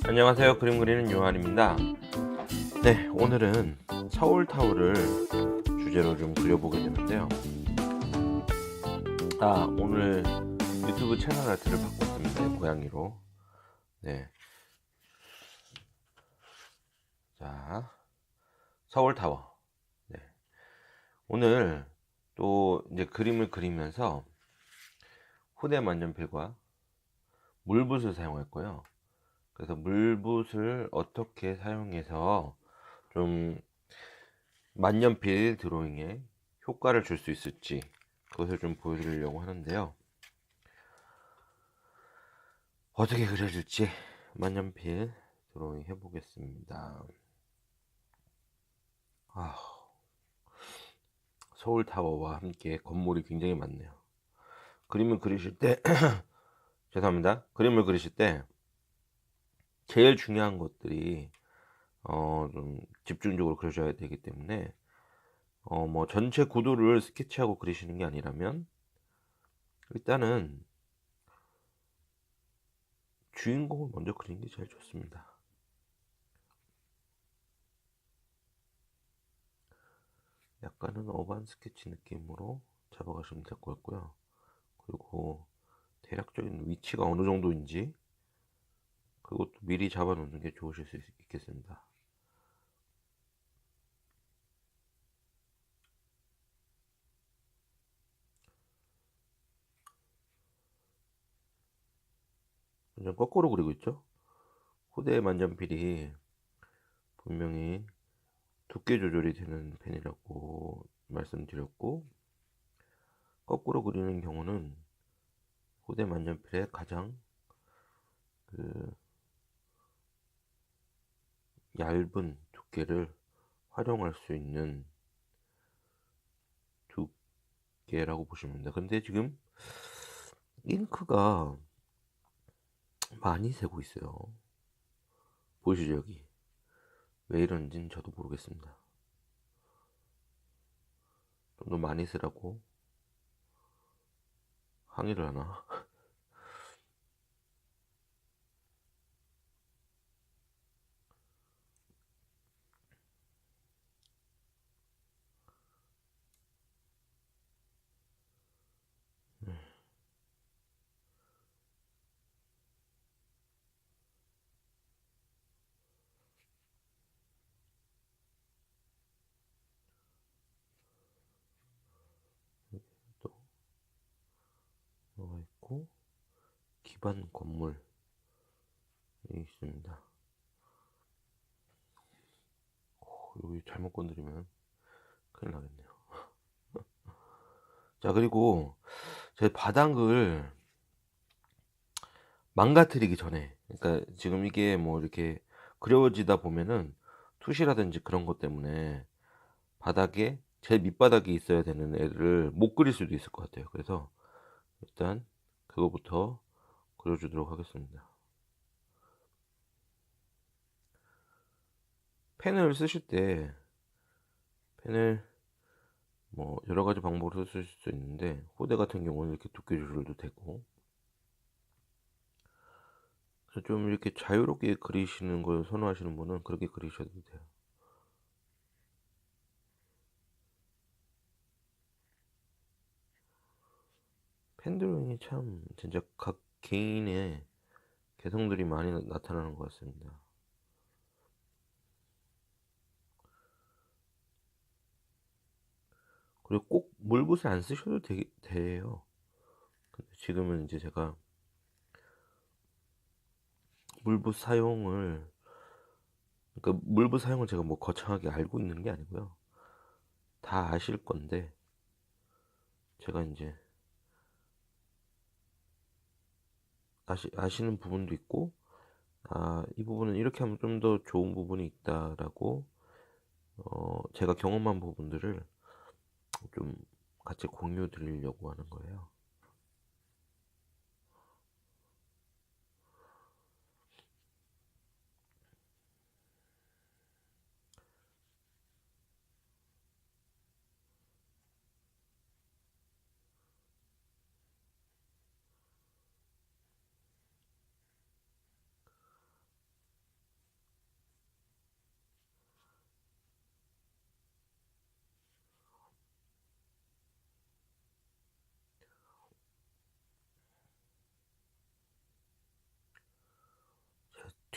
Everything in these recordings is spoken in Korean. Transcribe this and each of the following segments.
안녕하세요. 그림 그리는 요한입니다. 네, 오늘은 서울타워를 주제로 좀 그려보게 되는데요. 오늘 유튜브 채널 아트를 바꿨습니다. 고양이로. 네. 자, 서울타워. 네. 오늘 또 이제 그림을 그리면서 후대 만년필과 물붓을 사용할 거예요. 그래서 물붓을 어떻게 사용해서 좀 만년필 드로잉에 효과를 줄 수 있을지 그것을 좀 보여드리려고 하는데요. 어떻게 그려질지 만년필 드로잉 해보겠습니다. 서울타워와 함께 건물이 굉장히 많네요. 그림을 그리실 때 죄송합니다. 그림을 그리실 때 제일 중요한 것들이 좀 집중적으로 그려줘야 되기 때문에 뭐 전체 구도를 스케치하고 그리시는 게 아니라면 일단은 주인공을 먼저 그리는 게 제일 좋습니다. 약간은 어반 스케치 느낌으로 잡아가시면 될 것 같고요. 그리고 대략적인 위치가 어느 정도인지 그것도 미리 잡아 놓는 게 좋으실 수 있겠습니다. 완전 거꾸로 그리고 있죠. 후대 만년필이 분명히 두께 조절이 되는 펜이라고 말씀드렸고, 거꾸로 그리는 경우는 후대 만년필의 가장 그 얇은 두께를 활용할 수 있는 두께라고 보시면 됩니다. 근데 지금 잉크가 많이 새고 있어요. 보이시죠? 여기 왜 이런지는 저도 모르겠습니다. 좀 더 많이 쓰라고 항의를 하나? 또 뭐가 있고 기반 건물이 있습니다. 여기 잘못 건드리면 큰일 나겠네요. 자, 그리고 제 바닥을 망가뜨리기 전에, 그러니까 지금 이게 뭐 이렇게 그려지다 보면은 凸이라든지 그런 것 때문에 바닥에 제 밑바닥이 있어야 되는 애를 못 그릴 수도 있을 것 같아요. 그래서 일단 그거부터 그려주도록 하겠습니다. 펜을 쓰실 때 펜을 뭐 여러 가지 방법으로 쓰실 수 있는데, 후대 같은 경우는 이렇게 두께 조절도 되고, 그래서 좀 이렇게 자유롭게 그리시는 걸 선호하시는 분은 그렇게 그리셔도 돼요. 펜 드로잉이 참 진짜 각 개인의 개성들이 많이 나타나는 것 같습니다. 그리고 꼭 물붓을 안 쓰셔도 돼요. 근데 지금은 이제 제가 물붓 사용을, 그러니까 물붓 사용을 제가 뭐 거창하게 알고 있는 게 아니고요. 다 아실 건데 제가 이제 아시는 부분도 있고, 이 부분은 이렇게 하면 좀 더 좋은 부분이 있다라고 제가 경험한 부분들을 좀 같이 공유 드리려고 하는 거예요.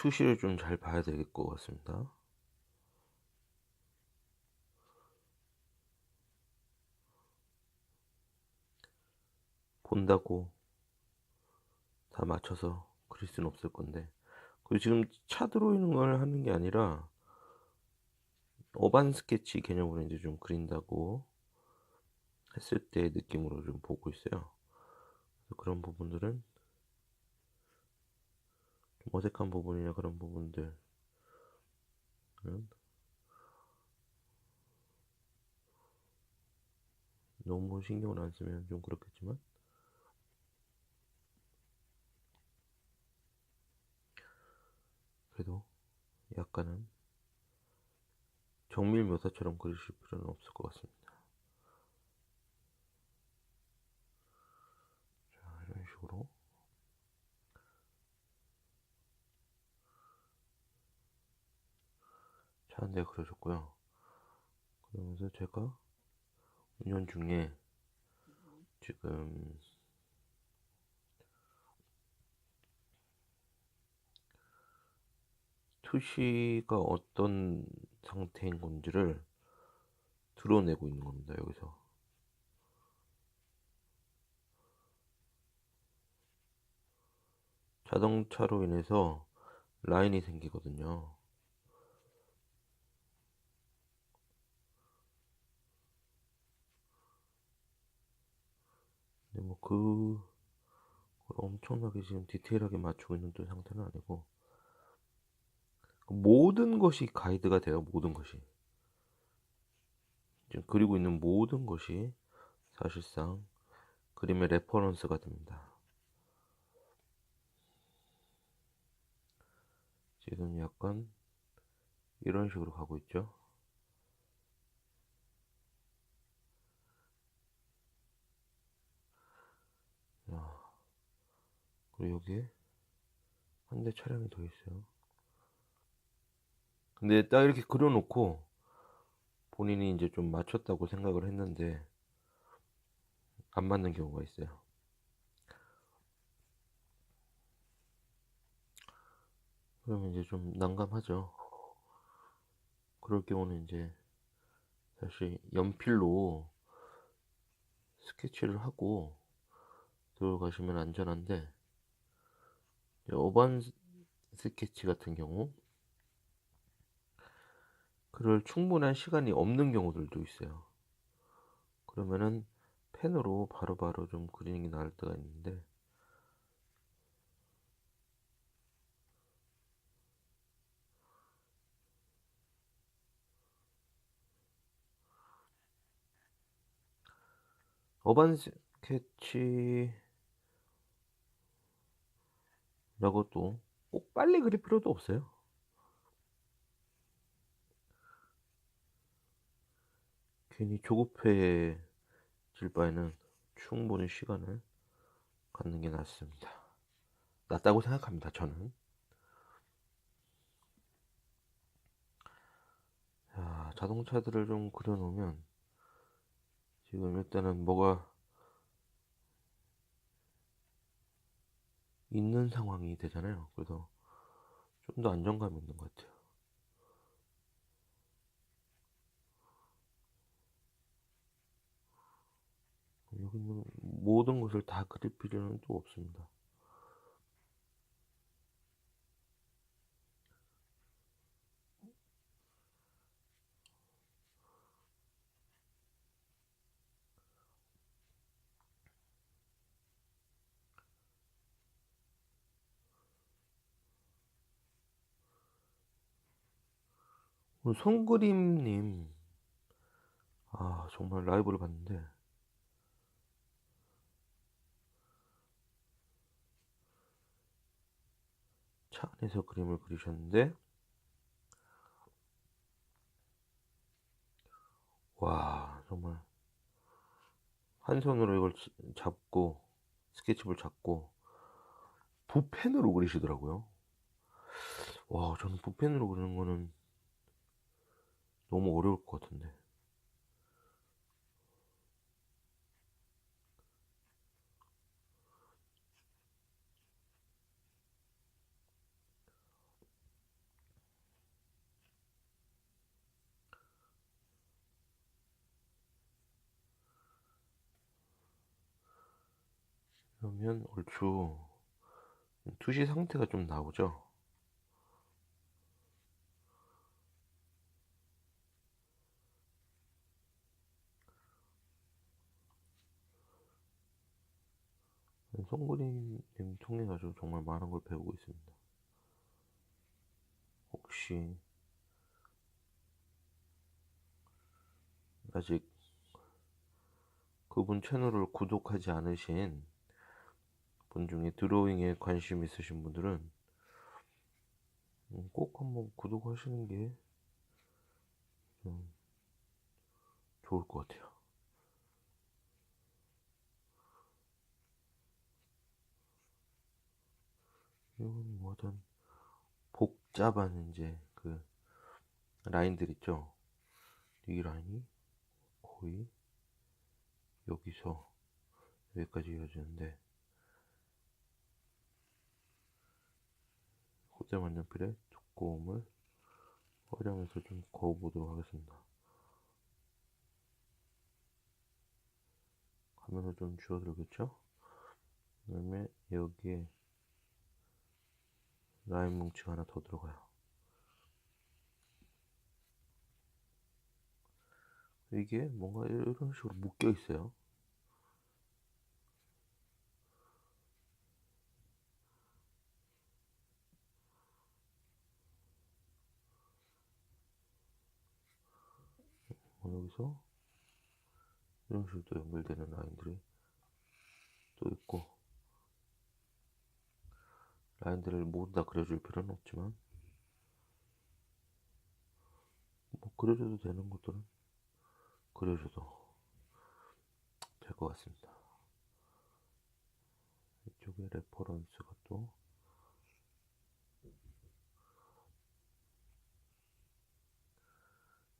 투시를 좀 잘 봐야 될 것 같습니다. 본다고 다 맞춰서 그릴 수는 없을 건데. 그리고 지금 차 들어오는 걸 하는 게 아니라 어반 스케치 개념으로 이제 좀 그린다고 했을 때의 느낌으로 좀 보고 있어요. 그래서 그런 부분들은 좀 어색한 부분이나 그런 부분들은 너무 신경을 안 쓰면 좀 그렇겠지만, 그래도 약간은 정밀 묘사처럼 그리실 필요는 없을 것 같습니다. 자, 이런 식으로 차 한 대 그려줬고요. 그러면서 제가 운전 중에 지금 투시가 어떤 상태인 건지를 드러내고 있는 겁니다. 여기서 자동차로 인해서 라인이 생기거든요. 근데 뭐 그걸 엄청나게 지금 디테일하게 맞추고 있는 또 상태는 아니고, 모든 것이 가이드가 돼요. 모든 것이 지금 그리고 있는 모든 것이 사실상 그림의 레퍼런스가 됩니다. 지금 약간 이런 식으로 가고 있죠. 그리고 여기에 한 대 차량이 더 있어요. 근데 딱 이렇게 그려놓고 본인이 이제 좀 맞췄다고 생각을 했는데 안 맞는 경우가 있어요. 그러면 이제 좀 난감하죠. 그럴 경우는 이제 다시 연필로 스케치를 하고 들어가시면 안전한데, 어반 스케치 같은 경우 그럴 충분한 시간이 없는 경우들도 있어요. 그러면은 펜으로 바로바로 좀 그리는 게 나을 때가 있는데, 어반 스케치라고 또 꼭 빨리 그릴 필요도 없어요. 괜히 조급해질 바에는 충분히 시간을 갖는 게 낫습니다. 낫다고 생각합니다, 저는. 자, 자동차들을 좀 그려놓으면 지금 일단은 뭐가 있는 상황이 되잖아요. 그래서 좀 더 안정감 있는 것 같아요. 여기 있는 모든 것을 다 그릴 필요는 또 없습니다. 오늘 손그림님, 아 정말 라이브를 봤는데 차 안에서 그림을 그리셨는데, 와 정말 한 손으로 이걸 잡고 스케치북을 잡고 붓펜으로 그리시더라고요. 와, 저는 붓펜으로 그리는 거는 너무 어려울 것 같은데. 그러면 얼추 투시 상태가 좀 나오죠. 송그림님 통해 가지고 정말 많은 걸 배우고 있습니다. 혹시 아직 그분 채널을 구독하지 않으신 분 중에 드로잉에 관심 있으신 분들은 꼭 한번 구독하시는 게 좋을 것 같아요. 이건 뭐 어떤 복잡한 이제 그 라인들 있죠. 이 라인이 거의 여기서 여기까지 이어지는데 호대 만년필의 두꺼움을 활용해서 좀 그어보도록 하겠습니다. 화면을 좀 줄어들겠죠? 그 다음에 여기에 라인 뭉치가 하나 더 들어가요. 이게 뭔가 이런 식으로 묶여 있어요. 여기서 이런 식으로 또 연결되는 라인들이 또 있고, 라인들을 모두 다 그려줄 필요는 없지만 뭐 그려줘도 되는 것들은 그려줘도 될 것 같습니다. 이쪽에 레퍼런스가 또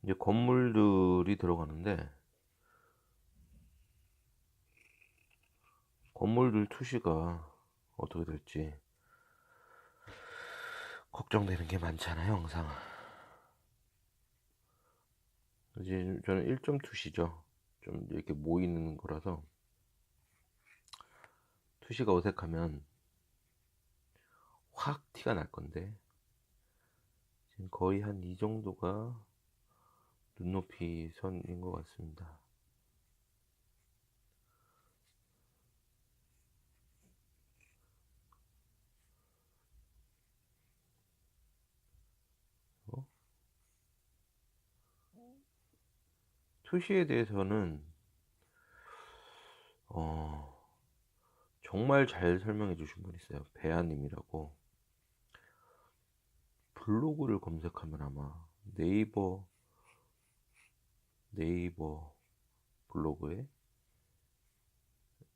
이제 건물들이 들어가는데, 건물들 투시가 어떻게 될지 걱정되는 게 많잖아요, 항상. 이제 저는 1점 투시죠. 좀 이렇게 모이는 거라서 투시가 어색하면 확 티가 날 건데, 지금 거의 한 이 정도가 눈높이 선인 것 같습니다. 투시에 대해서는 정말 잘 설명해 주신 분 있어요. 배아님이라고. 블로그를 검색하면 아마 네이버 블로그에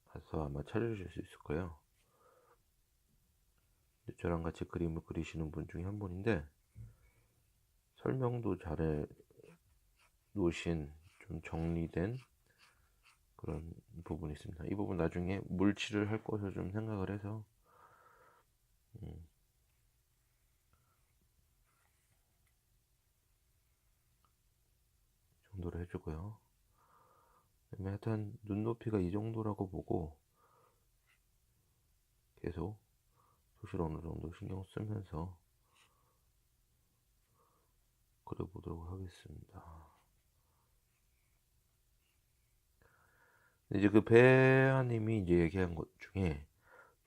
가서 아마 찾으실 수 있을 거예요. 저랑 같이 그림을 그리시는 분 중에 한 분인데, 설명도 잘해 놓으신 좀 정리된 그런 부분이 있습니다. 이 부분 나중에 물칠을 할 것을 좀 생각을 해서 정도로 해주고요. 하여튼 눈높이가 이 정도라고 보고 계속 도시를 어느 정도 신경 쓰면서 그려보도록 하겠습니다. 이제 그 배아님이 이제 얘기한 것 중에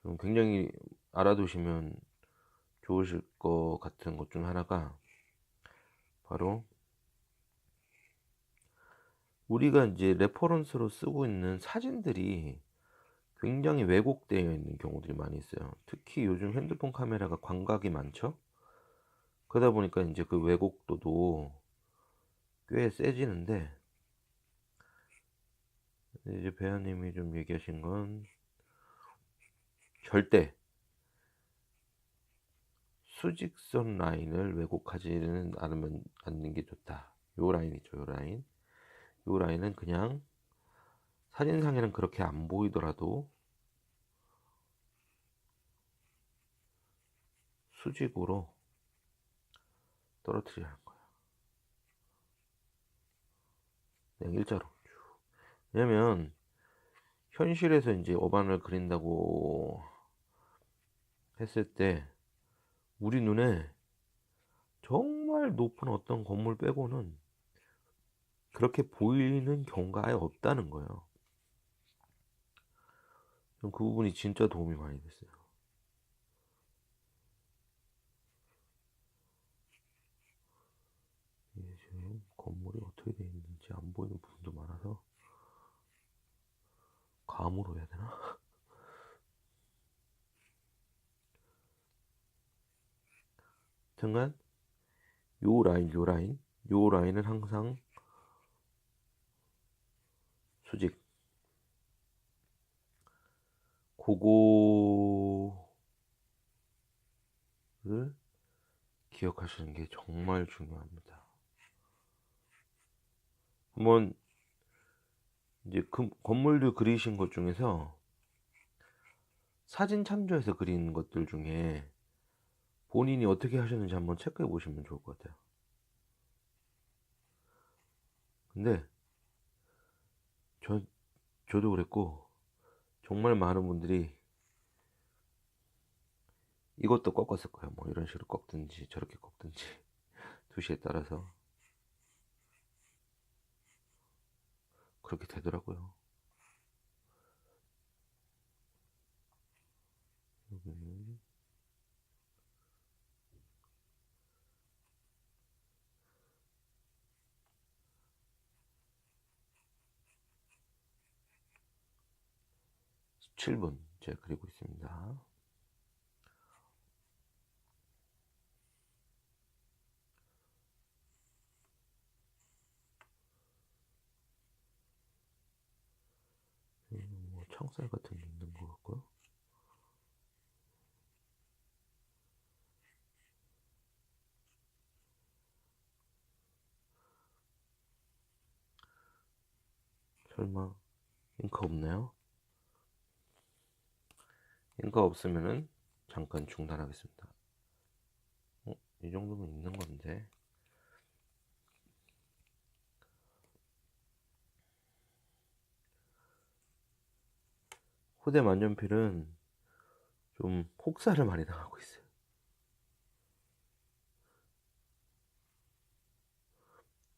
좀 굉장히 알아두시면 좋으실 것 같은 것 중 하나가 바로 우리가 이제 레퍼런스로 쓰고 있는 사진들이 굉장히 왜곡되어 있는 경우들이 많이 있어요. 특히 요즘 핸드폰 카메라가 광각이 많죠. 그러다 보니까 이제 그 왜곡도도 꽤 세지는데, 이제 배아님이 좀 얘기하신 건 절대 수직선 라인을 왜곡하지는 않는 게 좋다. 요 라인이죠, 요 라인. 요 라인은 그냥 사진상에는 그렇게 안 보이더라도 수직으로 떨어뜨리라는 거야. 그냥 일자로. 왜냐면 현실에서 이제 어반을 그린다고 했을 때 우리 눈에 정말 높은 어떤 건물 빼고는 그렇게 보이는 경우가 아예 없다는 거예요. 그 부분이 진짜 도움이 많이 됐어요. 이게 지금 건물이 어떻게 되어 있는지 안 보이는 부분도 많아서 감으로 해야 되나? 하여튼간 요 라인은 항상 수직. 그거를 기억하시는 게 정말 중요합니다. 한번 이제 건물들 그리신 것 중에서 사진 참조해서 그린 것들 중에 본인이 어떻게 하셨는지 한번 체크해 보시면 좋을 것 같아요. 근데 저도 그랬고 정말 많은 분들이 이것도 꺾었을 거예요. 뭐 이런 식으로 꺾든지 저렇게 꺾든지 투시에 따라서 그렇게 되더라고요. 여기 17분 제가 그리고 있습니다. 뭐 창살 같은 게 있는 것 같고요. 설마 잉크 없나요? 잉크 없으면은 잠깐 중단하겠습니다. 이 정도면 있는 건데. 후대 만년필은 좀 혹사를 많이 당하고 있어요.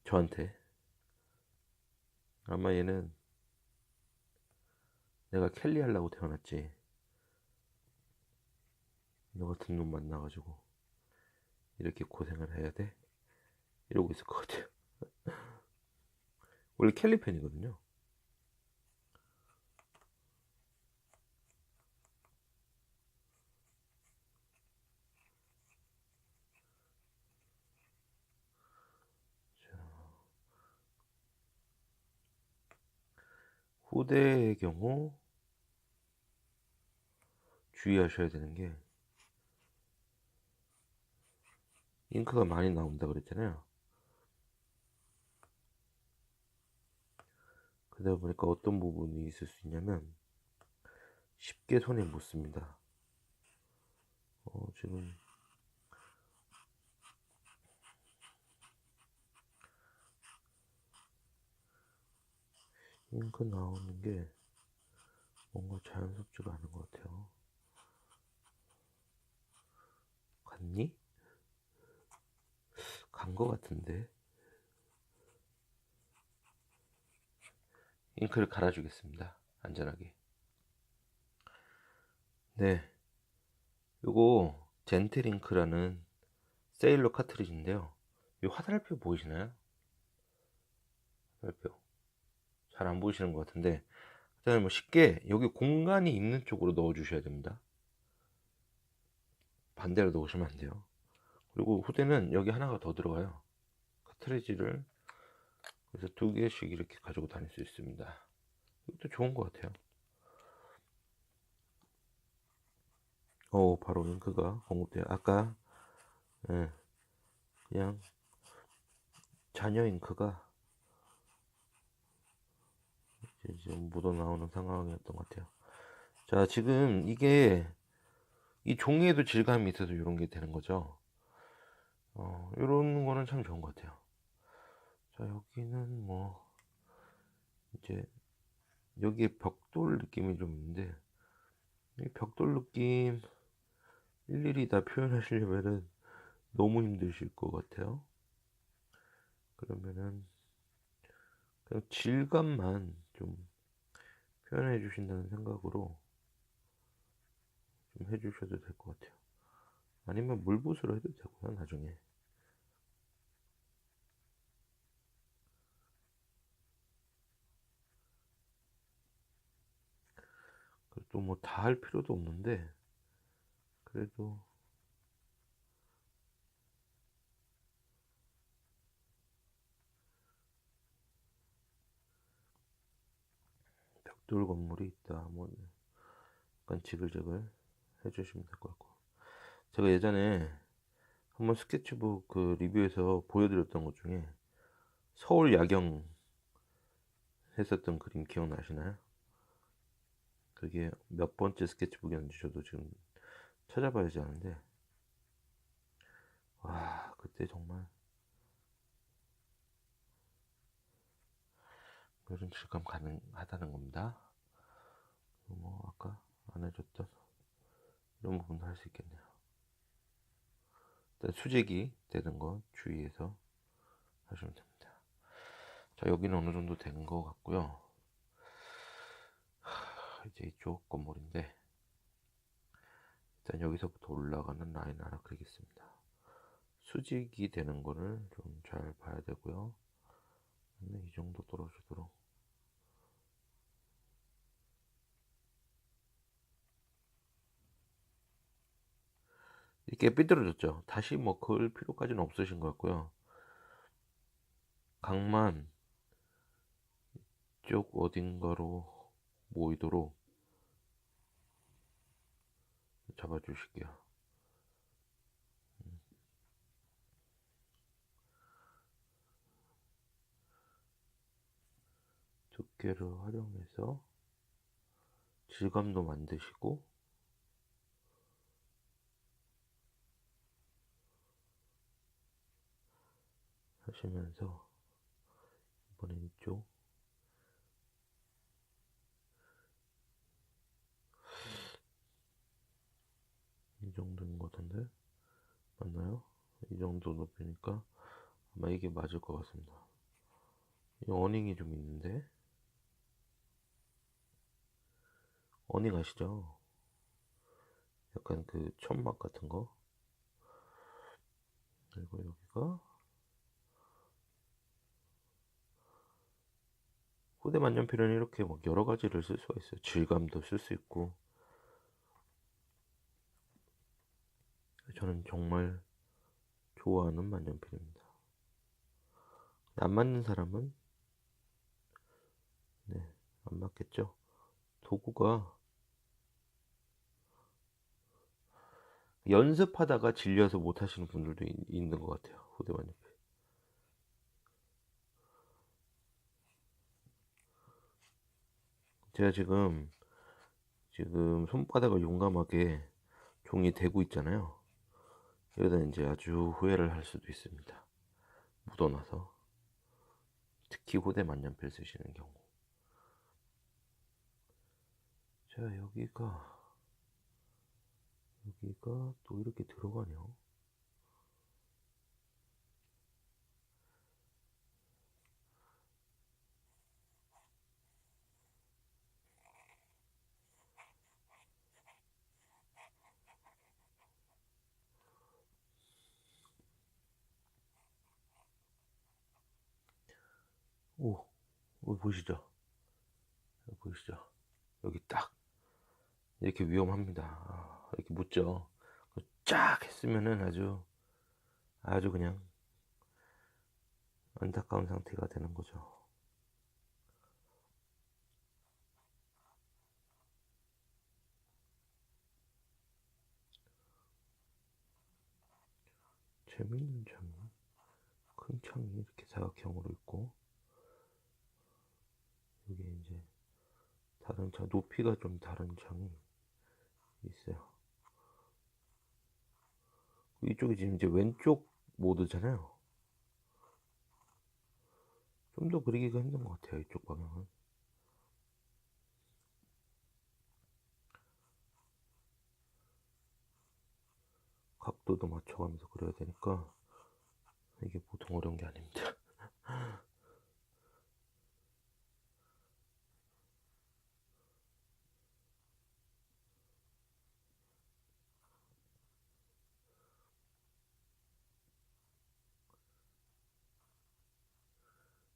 저한테. 아마 얘는 내가 켈리 하려고 태어났지. 너 같은 놈 만나가지고 이렇게 고생을 해야 돼? 이러고 있을 것 같아요. 원래 켈리 팬이거든요. 후대의 경우 주의하셔야 되는 게 잉크가 많이 나온다 그랬잖아요. 그러다 보니까 어떤 부분이 있을 수 있냐면 쉽게 손에 못 씁니다. 지금 잉크 나오는 게 뭔가 자연스럽지가 않은 것 같아요. 갔니? 간 것 같은데. 잉크를 갈아주겠습니다. 안전하게. 네, 요거 젠틀 잉크라는 세일러 카트리지인데요. 이 화살표 보이시나요? 화살표 잘 안 보이시는 것 같은데, 일단 뭐 쉽게 여기 공간이 있는 쪽으로 넣어 주셔야 됩니다. 반대로 넣으시면 안 돼요. 그리고 후대는 여기 하나가 더 들어가요. 카트리지를 그래서 2개씩 이렇게 가지고 다닐 수 있습니다. 이것도 좋은 것 같아요. 바로 잉크가 공급돼요. 아까 예, 그냥 잔여 잉크가 지금 묻어 나오는 상황이었던 것 같아요. 자, 지금 이게 이 종이에도 질감이 있어서 이런 게 되는 거죠. 이런 거는 참 좋은 것 같아요. 자, 여기는 뭐 이제 여기에 벽돌 느낌이 좀 있는데, 이 벽돌 느낌 일일이 다 표현하시려면은 너무 힘드실 것 같아요. 그러면은 그냥 질감만 좀 표현해 주신다는 생각으로 좀 해주셔도 될 것 같아요. 아니면 물붓으로 해도 되고요, 나중에. 또 뭐 다 할 필요도 없는데, 그래도 벽돌 건물이 있다, 뭐 약간 지글지글 해주시면 될 것 같고. 제가 예전에 한번 스케치북 그 리뷰에서 보여드렸던 것 중에 서울 야경 했었던 그림 기억나시나요? 그게 몇 번째 스케치북이었는지 저도 지금 찾아봐야지 하는데, 와, 그때 정말 이런 질감 가능하다는 겁니다. 뭐 아까 안 해줬던 이런 부분도 할 수 있겠네요. 일단 수직이 되는 거 주의해서 하시면 됩니다. 자, 여기는 어느 정도 된 것 같고요. 이제 이쪽 건물인데, 일단 여기서부터 올라가는 라인 하나 그리겠습니다. 수직이 되는 거를 좀 잘 봐야 되고요. 이 정도 떨어지도록. 이렇게 삐뚤어졌죠. 다시 뭐 그을 필요까지는 없으신 것 같고요. 각만 쪽 어딘가로 모이도록 잡아주실게요. 두께를 활용해서 질감도 만드시고, 하시면서 이번엔 이쪽 이 정도인 것 같은데 맞나요? 이 정도 높이니까 아마 이게 맞을 것 같습니다. 이 어닝이 좀 있는데, 어닝 아시죠? 약간 그 천막 같은 거. 그리고 여기가 후대 만년필은 이렇게 막 여러 가지를 쓸 수가 있어요. 질감도 쓸 수 있고. 저는 정말 좋아하는 만년필입니다. 안 맞는 사람은 네, 안 맞겠죠. 도구가 연습하다가 질려서 못 하시는 분들도 있는 것 같아요. 후대 만년필. 제가 지금 손바닥을 용감하게 종이 대고 있잖아요. 이러다 이제 아주 후회를 할 수도 있습니다. 묻어나서. 특히 후대 만년필 쓰시는 경우. 자, 여기가 또 이렇게 들어가네요. 오, 보이시죠? 보이시죠? 여기 딱 이렇게 위험합니다. 이렇게 묻죠. 쫙 했으면은 아주 그냥 안타까운 상태가 되는 거죠. 재밌는 점이 큰 창이 이렇게 사각형으로 있고, 여기 이제 다른 창, 높이가 좀 다른 창이 있어요. 이쪽이 지금 이제 왼쪽 모드잖아요. 좀 더 그리기가 힘든 것 같아요, 이쪽 방향은. 각도도 맞춰가면서 그려야 되니까 이게 보통 어려운 게 아닙니다.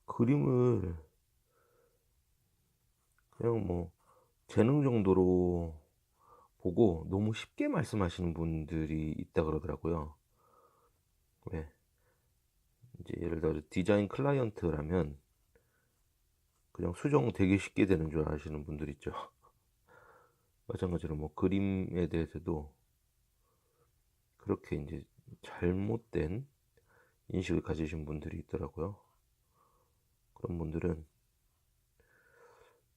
그림을 그냥 뭐 재능 정도로 보고 너무 쉽게 말씀하시는 분들이 있다 그러더라고요. 왜 이제 예를 들어 디자인 클라이언트라면 그냥 수정 되게 쉽게 되는 줄 아시는 분들 있죠. 마찬가지로 뭐 그림에 대해서도 그렇게 이제 잘못된 인식을 가지신 분들이 있더라고요. 그런 분들은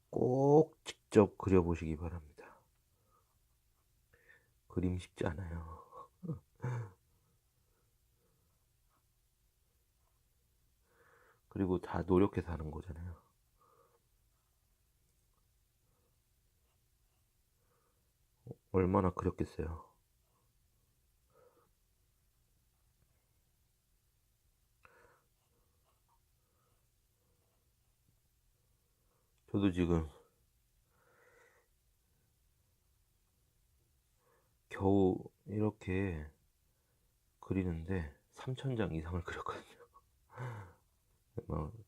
꼭 직접 그려보시기 바랍니다. 그림 쉽지 않아요. 그리고 다 노력해서 하는 거잖아요. 얼마나 그렸겠어요. 저도 지금 겨우 이렇게 그리는데 3,000장 이상을 그렸거든요.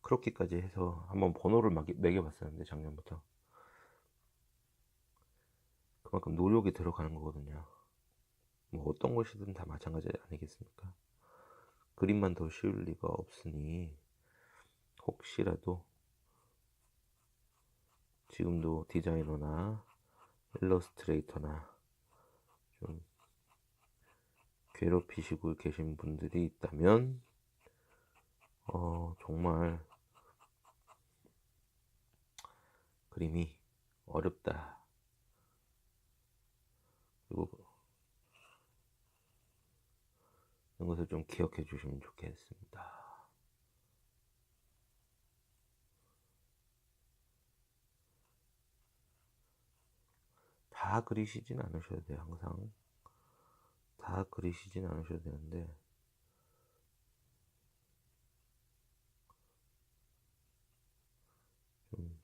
크로키까지 해서 한번 번호를 매겨봤었는데 작년부터 그만큼 노력이 들어가는 거거든요. 뭐 어떤 것이든 다 마찬가지 아니겠습니까? 그림만 더 쉬울 리가 없으니 혹시라도 지금도 디자이너나 일러스트레이터나 좀 괴롭히시고 계신 분들이 있다면 정말 그림이 어렵다. 그리고 이런 것을 좀 기억해 주시면 좋겠습니다. 다 그리시진 않으셔도 돼요. 항상 다 그리시진 않으셔도 되는데 좀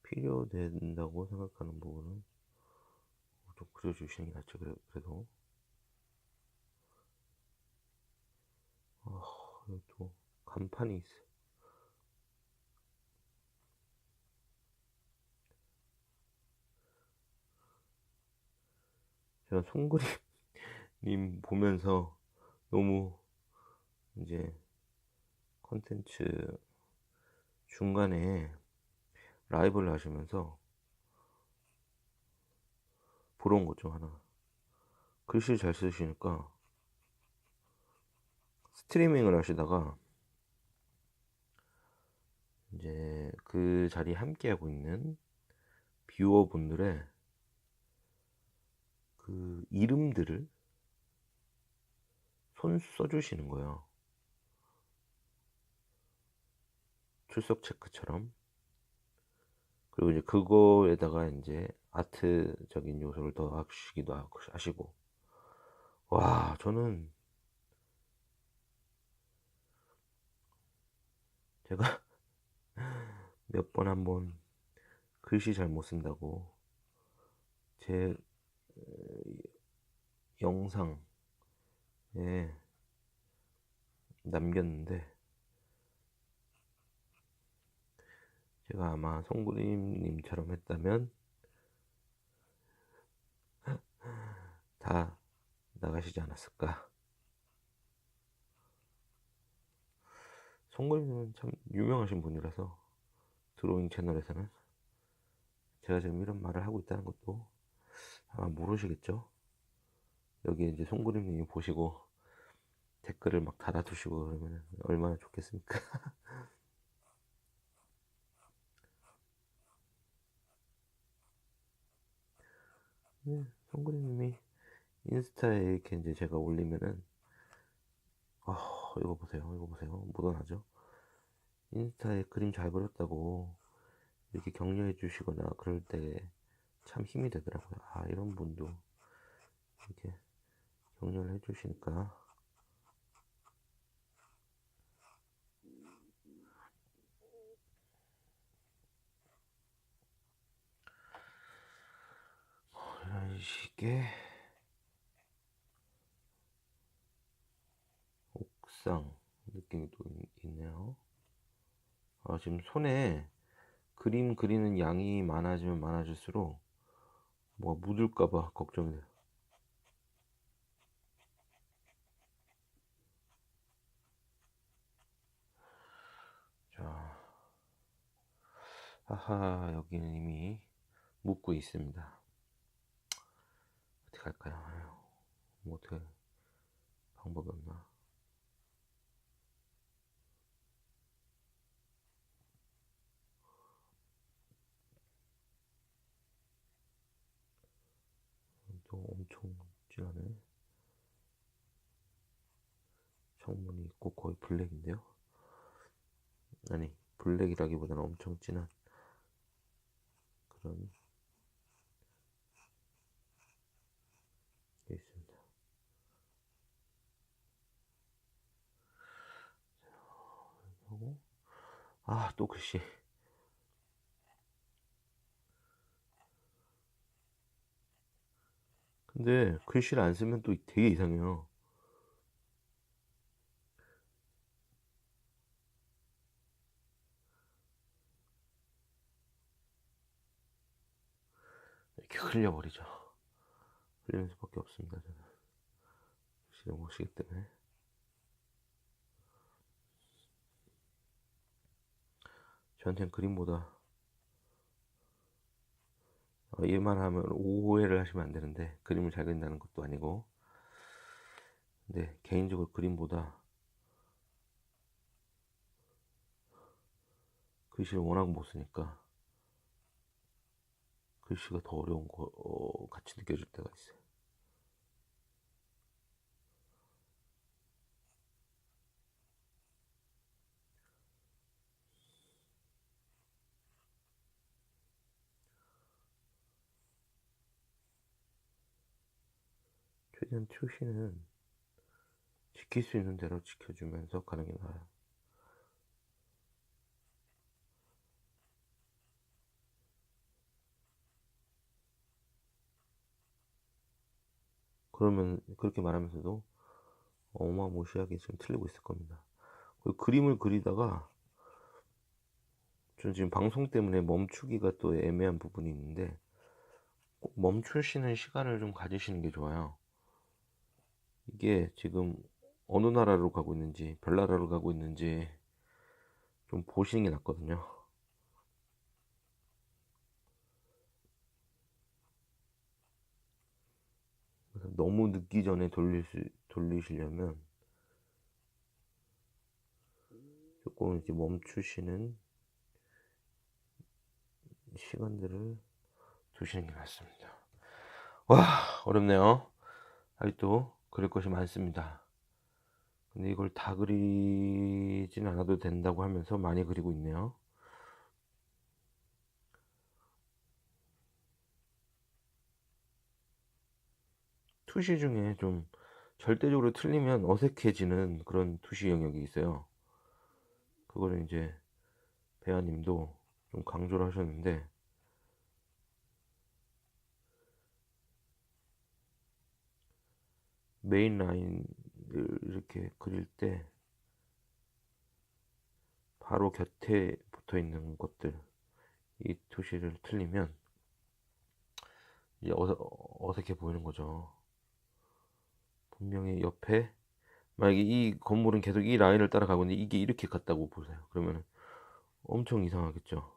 필요된다고 생각하는 부분은 좀 그려주시는 게 낫죠. 그래도 여기 또 간판이 있어. 제가 송그림님 보면서 너무 이제 컨텐츠 중간에 라이브를 하시면서 부러운 것 중 하나, 글씨 잘 쓰시니까 스트리밍을 하시다가 이제 그 자리에 함께하고 있는 뷰어분들의 그 이름들을 손수 써주시는 거예요. 출석 체크처럼. 그리고 이제 그거에다가 이제 아트적인 요소를 더 하시기도 하시고. 와, 저는 제가 몇 번 한번 글씨 잘 못 쓴다고 제 영상에 남겼는데, 제가 아마 송그림님처럼 했다면 다 나가시지 않았을까. 송그림은 참 유명하신 분이라서 드로잉 채널에서는 제가 지금 이런 말을 하고 있다는 것도 아마 모르시겠죠. 여기 이제 송그림님이 보시고 댓글을 막 달아두시고 그러면 얼마나 좋겠습니까. 네, 송그림님이 인스타에 이렇게 이제 제가 올리면은 이거 보세요, 이거 보세요, 묻어나죠. 인스타에 그림 잘 그렸다고 이렇게 격려해 주시거나 그럴 때 참 힘이 되더라고요. 아, 이런 분도 이렇게 격려를 해주시니까. 이런 식의 옥상 느낌이 또 있네요. 아, 지금 손에 그림 그리는 양이 많아지면 많아질수록 뭐가 묻을까봐 걱정이 돼요. 자, 하하, 여기는 이미 묻고 있습니다. 어떻게 할까요? 아유, 뭐 어떻게 방법이 없나? 또 엄청 진하네. 창문이 있고 거의 블랙인데요. 아니, 블랙이라기보다는 엄청 진한 그런 게 있습니다. 하고, 아, 또 글씨. 근데 글씨를 안 쓰면 또 되게 이상해요. 이렇게 흘려버리죠. 흘리는 수밖에 없습니다. 저는 글씨를 못 쓰기 때문에. 저한테는 그림보다 얘만 하면 오해를 하시면 안 되는데 그림을 잘 그린다는 것도 아니고, 근데 개인적으로 그림보다 글씨를 워낙 못 쓰니까 글씨가 더 어려운 거 같이 느껴질 때가 있어요. 최대한 표시는 지킬 수 있는 대로 지켜주면서 가는 게 나아요. 그러면 그렇게 말하면서도 어마무시하게 지금 틀리고 있을 겁니다. 그리고 그림을 그리다가 저는 지금 방송 때문에 멈추기가 또 애매한 부분이 있는데, 꼭 멈추시는 시간을 좀 가지시는 게 좋아요. 이게 지금 어느 나라로 가고 있는지, 별나라로 가고 있는지 좀 보시는 게 낫거든요. 그래서 너무 늦기 전에 돌리시려면 조금 이렇게 멈추시는 시간들을 두시는 게 낫습니다. 와, 어렵네요. 아직도 그릴 것이 많습니다. 근데 이걸 다 그리진 않아도 된다고 하면서 많이 그리고 있네요. 투시 중에 좀 절대적으로 틀리면 어색해지는 그런 투시 영역이 있어요. 그거를 이제 배아님도 좀 강조를 하셨는데, 메인 라인을 이렇게 그릴 때 바로 곁에 붙어 있는 것들, 이 투시를 틀리면 이제 어색해 보이는 거죠. 분명히 옆에, 만약에 이 건물은 계속 이 라인을 따라가고 있는데 이게 이렇게 갔다고 보세요. 그러면 엄청 이상하겠죠.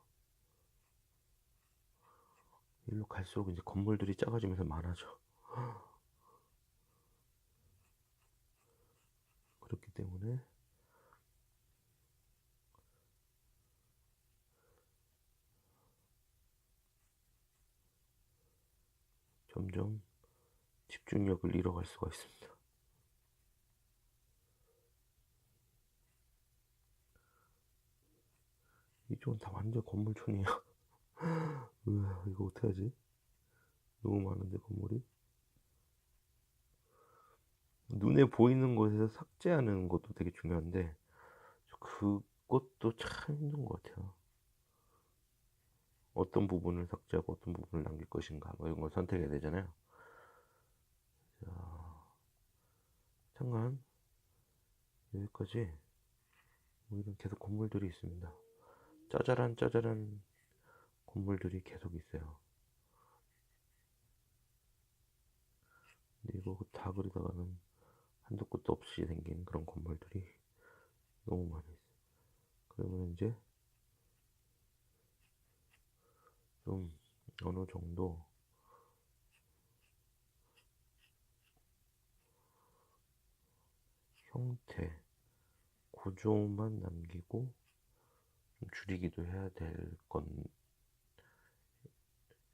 일로 갈수록 이제 건물들이 작아지면서 많아져. 그렇기 때문에 점점 집중력을 잃어갈 수가 있습니다. 이쪽은 다 완전 건물촌이에요. 이거 어떡하지? 너무 많은데 건물이. 눈에 보이는 곳에서 삭제하는 것도 되게 중요한데 그것도 참 힘든 것 같아요. 어떤 부분을 삭제하고 어떤 부분을 남길 것인가 뭐 이런 걸 선택해야 되잖아요. 자, 잠깐 여기까지 뭐 이런 계속 건물들이 있습니다. 짜잘한 짜잘한 건물들이 계속 있어요. 근데 이거 다 그리다가는 한도 끝도 없이 생긴 그런 건물들이 너무 많이 있어요. 그러면 이제 좀 어느 정도 형태, 구조만 남기고 좀 줄이기도 해야 될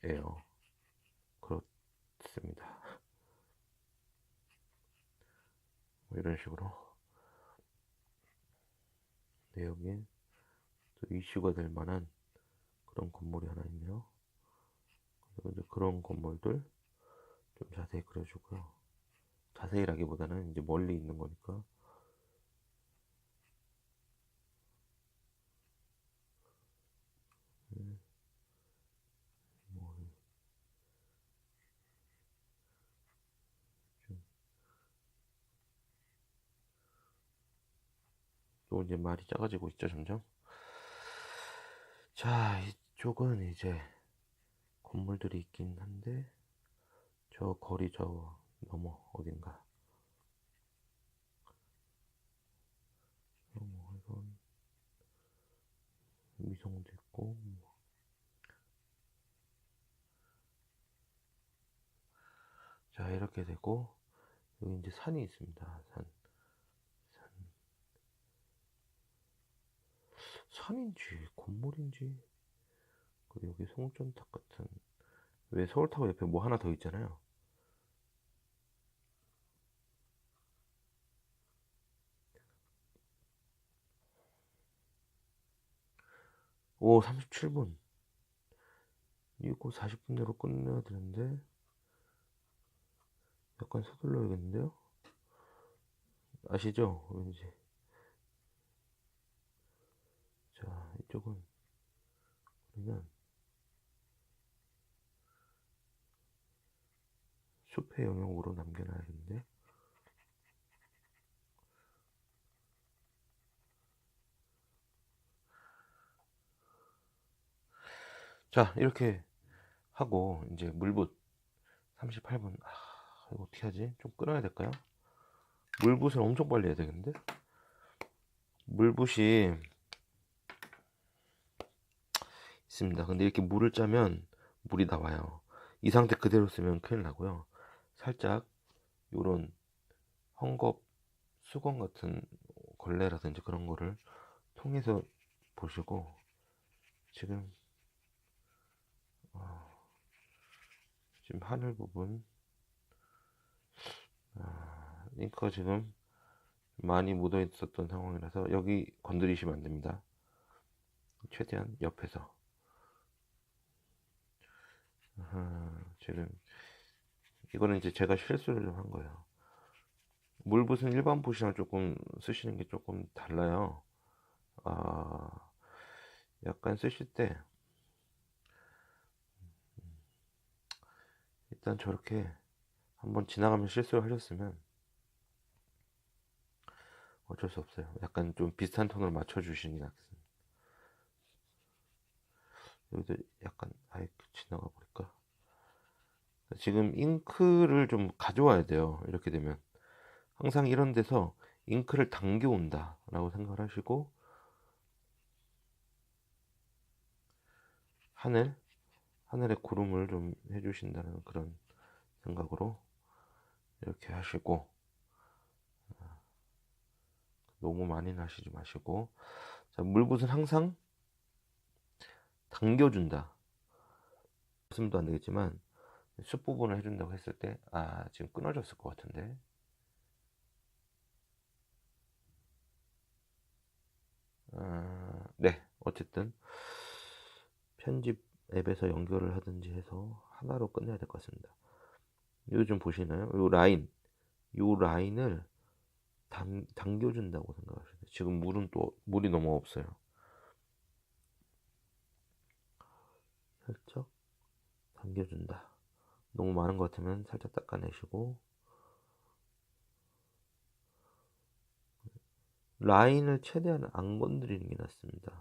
건예요. 그렇습니다. 뭐 이런 식으로. 네, 여기에 또 이슈가 될 만한 그런 건물이 하나 있네요. 그리고 이제 그런 건물들 좀 자세히 그려주고요. 자세히라기보다는 이제 멀리 있는 거니까. 뭐 또 이제 말이 작아지고 있죠, 점점. 자, 이쪽은 이제 건물들이 있긴 한데 저 거리 저 넘어 어딘가. 뭐 이건 미성도 있고. 자, 이렇게 되고 여기 이제 산이 있습니다. 산인지 건물인지. 그리고 여기 송전탑 같은, 왜 서울타워 옆에 뭐 하나 더 있잖아요. 오, 37분. 이거 40분 내로 끝내야 되는데 약간 서둘러야겠는데요? 아시죠? 왠지. 자, 이쪽은 그러면 숲의 영역으로 남겨놔야겠는데. 자, 이렇게 하고 이제 물붓 38분. 이거 어떻게 하지? 좀 끊어야 될까요? 물붓을 엄청 빨리 해야 되겠는데? 물붓이 있습니다. 근데 이렇게 물을 짜면 물이 나와요. 이 상태 그대로 쓰면 큰일 나고요. 살짝 요런 헝겊, 수건 같은 걸레라든지 그런 거를 통해서 보시고. 지금 지금 하늘 부분 잉크가 지금 많이 묻어 있었던 상황이라서 여기 건드리시면 안 됩니다. 최대한 옆에서. 지금 이거는 이제 제가 실수를 좀 한 거예요. 물붓은 일반 붓이랑 조금 쓰시는 게 조금 달라요. 아, 약간 쓰실 때 일단 저렇게 한번 지나가면 실수를 하셨으면 어쩔 수 없어요. 약간 좀 비슷한 톤으로 맞춰주시는 게 낫습니다. 여기도 약간 아예 지나가 버릴까? 지금 잉크를 좀 가져와야 돼요. 이렇게 되면 항상 이런 데서 잉크를 당겨온다 라고 생각을 하시고, 하늘에 구름을 좀 해주신다는 그런 생각으로 이렇게 하시고, 너무 많이는 하시지 마시고. 자, 물붓은 항상 당겨준다. 말씀도 안 되겠지만 숲 부분을 해준다고 했을 때 지금 끊어졌을 것 같은데. 네, 어쨌든 편집 앱에서 연결을 하든지 해서 하나로 끝내야 될 것 같습니다. 이거 좀 보시나요? 요 라인을 당겨준다고 생각하시면 돼요. 지금 물이 너무 없어요. 살짝 당겨준다. 너무 많은 것 같으면 살짝 닦아내시고, 라인을 최대한 안 건드리는 게 낫습니다.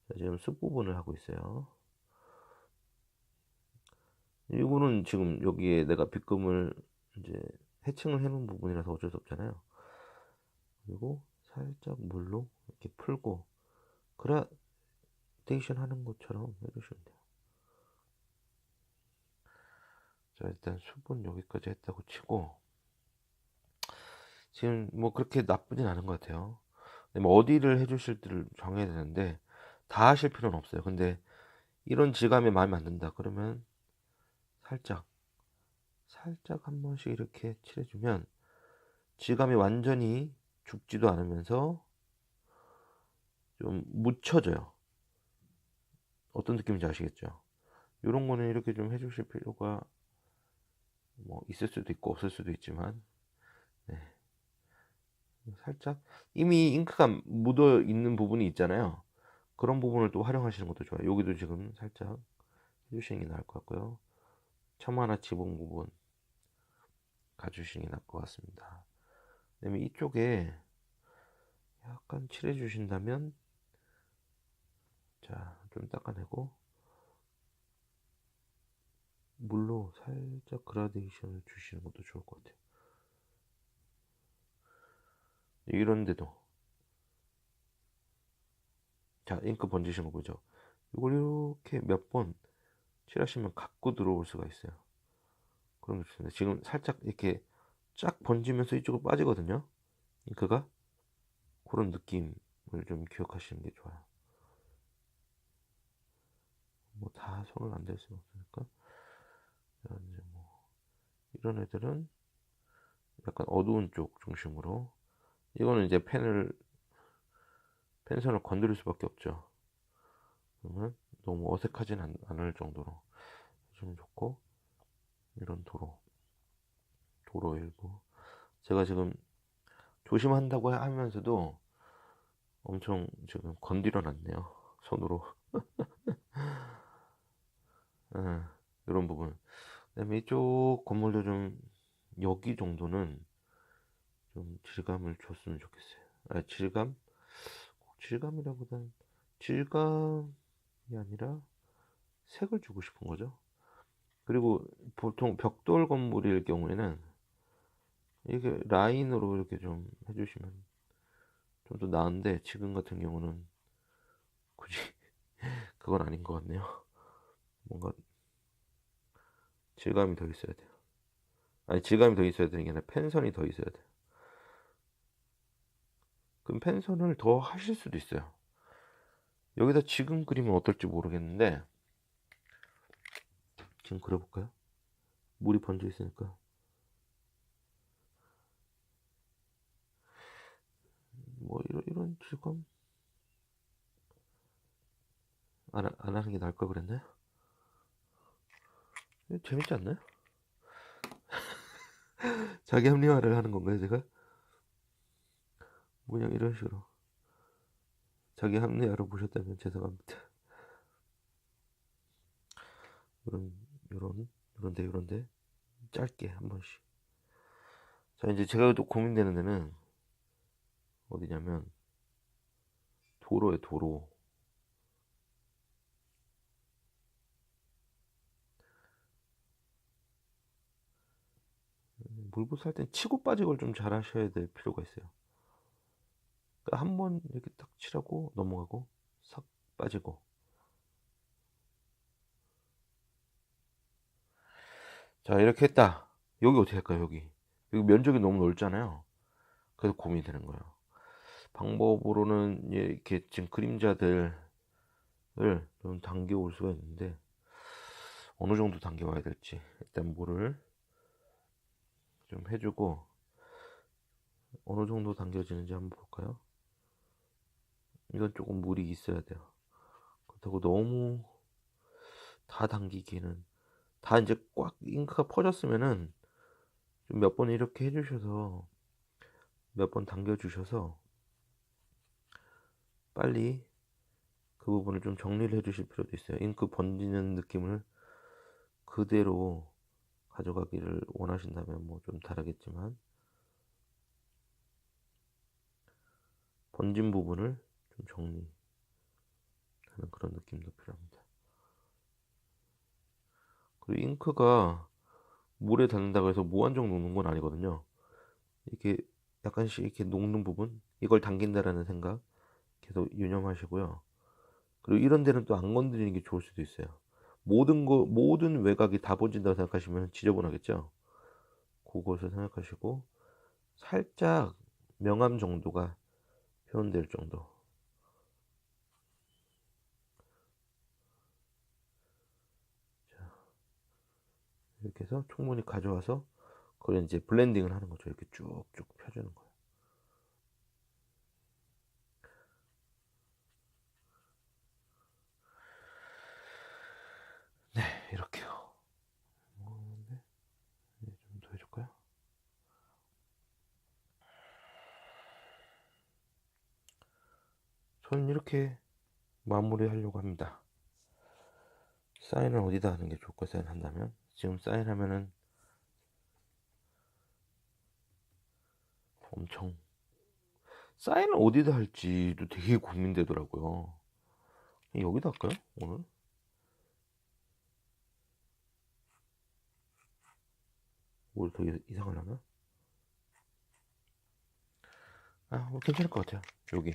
자, 지금 숲 부분을 하고 있어요. 이거는 지금 여기에 내가 빗금을 이제 해칭을 해놓은 부분이라서 어쩔 수 없잖아요. 그리고 살짝 물로 이렇게 풀고 그라데이션 하는 것처럼 해주시면 돼요. 자, 일단 숲은 여기까지 했다고 치고, 지금 뭐 그렇게 나쁘진 않은 것 같아요. 뭐 어디를 해주실지를 정해야 되는데 다 하실 필요는 없어요. 근데 이런 질감이 마음에 안 든다 그러면 살짝 한 번씩 이렇게 칠해주면 질감이 완전히 죽지도 않으면서 좀 묻혀져요. 어떤 느낌인지 아시겠죠? 이런 거는 이렇게 좀 해주실 필요가 뭐 있을 수도 있고 없을 수도 있지만, 네. 살짝 이미 잉크가 묻어 있는 부분이 있잖아요. 그런 부분을 또 활용하시는 것도 좋아요. 여기도 지금 살짝 해주시는 게 나을 것 같고요. 첨하나 지붕 부분 가주시는 게 나을 것 같습니다. 그다음에 이쪽에 약간 칠해 주신다면, 자, 좀 닦아내고 물로 살짝 그라데이션을 주시는 것도 좋을 것 같아요. 이런 데도, 자, 잉크 번지신 거 보죠? 이걸 이렇게 몇 번 칠하시면 갖고 들어올 수가 있어요. 그런 게 좋습니다. 지금 살짝 이렇게 쫙 번지면서 이쪽으로 빠지거든요, 잉크가. 그런 느낌을 좀 기억하시는 게 좋아요. 뭐 다 손을 안 댈 수는 없으니까. 이제 뭐 이런 애들은 약간 어두운 쪽 중심으로, 이거는 이제 펜선을 건드릴 수밖에 없죠. 그러면 너무 어색하진 않을 정도로 해주면 좋고, 이런 도로 일부, 제가 지금 조심한다고 하면서도 엄청 지금 건드려 놨네요, 손으로. 예, 이런 부분. 그다음에 이쪽 건물도 좀 여기 정도는 좀 질감을 줬으면 좋겠어요. 질감이라보단 질감이 아니라 색을 주고 싶은 거죠. 그리고 보통 벽돌 건물일 경우에는 이게 라인으로 이렇게 좀 해주시면 좀 더 나은데, 지금 같은 경우는 굳이 그건 아닌 것 같네요. 뭔가 질감이 더 있어야 돼요. 아니, 질감이 더 있어야 되는 게 아니라 펜선이 더 있어야 돼요. 그럼 펜선을 더 하실 수도 있어요. 여기다 지금 그리면 어떨지 모르겠는데, 지금 그려볼까요? 물이 번져 있으니까. 뭐 이런 질감 안 하는 게 나을 걸 그랬나요? 재밌지 않나요? 자기 합리화를 하는 건가요, 제가? 그냥 이런 식으로 자기 합리화로 보셨다면 죄송합니다. 이런 요런데 짧게 한 번씩. 자, 이제 제가 또 고민되는 데는 어디냐면 도로에 도로. 물붓 살 땐 치고 빠지고를 좀 잘 하셔야 될 필요가 있어요. 그러니까 한 번 이렇게 딱 칠하고 넘어가고 싹 빠지고. 자, 이렇게 했다. 여기 어떻게 할까요? 여기 면적이 너무 넓잖아요. 그래서 고민이 되는 거예요. 방법으로는 이렇게 지금 그림자들을 좀 당겨 올 수가 있는데, 어느 정도 당겨 와야 될지 일단 물을 좀 해주고, 어느 정도 당겨지는지 한번 볼까요? 이건 조금 물이 있어야 돼요. 그렇다고 너무 다 당기기는, 다 이제 꽉 잉크가 퍼졌으면은 좀 몇 번 이렇게 해 주셔서, 몇 번 당겨 주셔서 빨리 그 부분을 좀 정리를 해 주실 필요도 있어요. 잉크 번지는 느낌을 그대로 가져가기를 원하신다면 뭐 좀 다르겠지만, 번진 부분을 좀 정리하는 그런 느낌도 필요합니다. 그리고 잉크가 물에 닿는다고 해서 무한정 녹는 건 아니거든요. 이렇게 약간씩 이렇게 녹는 부분, 이걸 당긴다라는 생각 계속 유념하시고요. 그리고 이런 데는 또 안 건드리는 게 좋을 수도 있어요. 모든 외곽이 다 번진다고 생각하시면 지저분하겠죠. 그것을 생각하시고 살짝 명암 정도가 표현될 정도. 자, 이렇게 해서 충분히 가져와서 그걸 이제 블렌딩을 하는 거죠. 이렇게 쭉쭉 펴주는 거예요. 네, 이렇게요. 좀 더 해줄까요? 저는 이렇게 마무리하려고 합니다. 사인을 어디다 하는 게 좋을까? 사인한다면 지금 사인하면은 엄청, 사인을 어디다 할지도 되게 고민되더라고요. 여기다 할까요? 오늘? 뭘 더 이상하려나? 뭐 괜찮을 것 같아요. 여기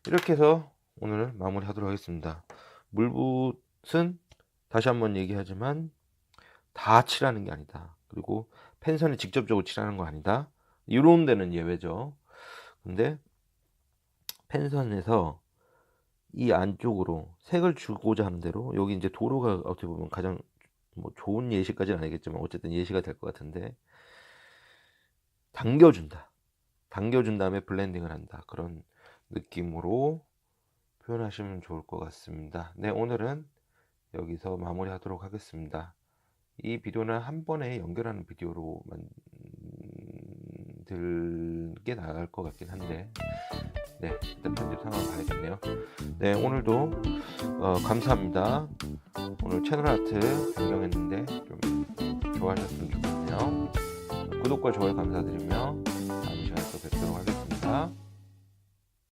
이렇게 해서 오늘 마무리 하도록 하겠습니다. 물붓은 다시 한번 얘기하지만 다 칠하는 게 아니다. 그리고 펜선에 직접적으로 칠하는 거 아니다. 이런 데는 예외죠. 근데 펜선에서 이 안쪽으로 색을 주고자 하는 대로, 여기 이제 도로가 어떻게 보면 가장 뭐 좋은 예시까지는 아니겠지만 어쨌든 예시가 될 것 같은데, 당겨준 다음에 블렌딩을 한다, 그런 느낌으로 표현하시면 좋을 것 같습니다. 네, 오늘은 여기서 마무리 하도록 하겠습니다. 이 비디오는 한 번에 연결하는 비디오로 만들게 나갈 것 같긴 한데, 네, 일단 편집 상황 봐야겠네요. 네, 오늘도 감사합니다. 오늘 채널 아트 변경했는데 좀 좋아하셨으면 좋겠네요. 구독과 좋아요 감사드리며 다음 시간에 또 뵙도록 하겠습니다.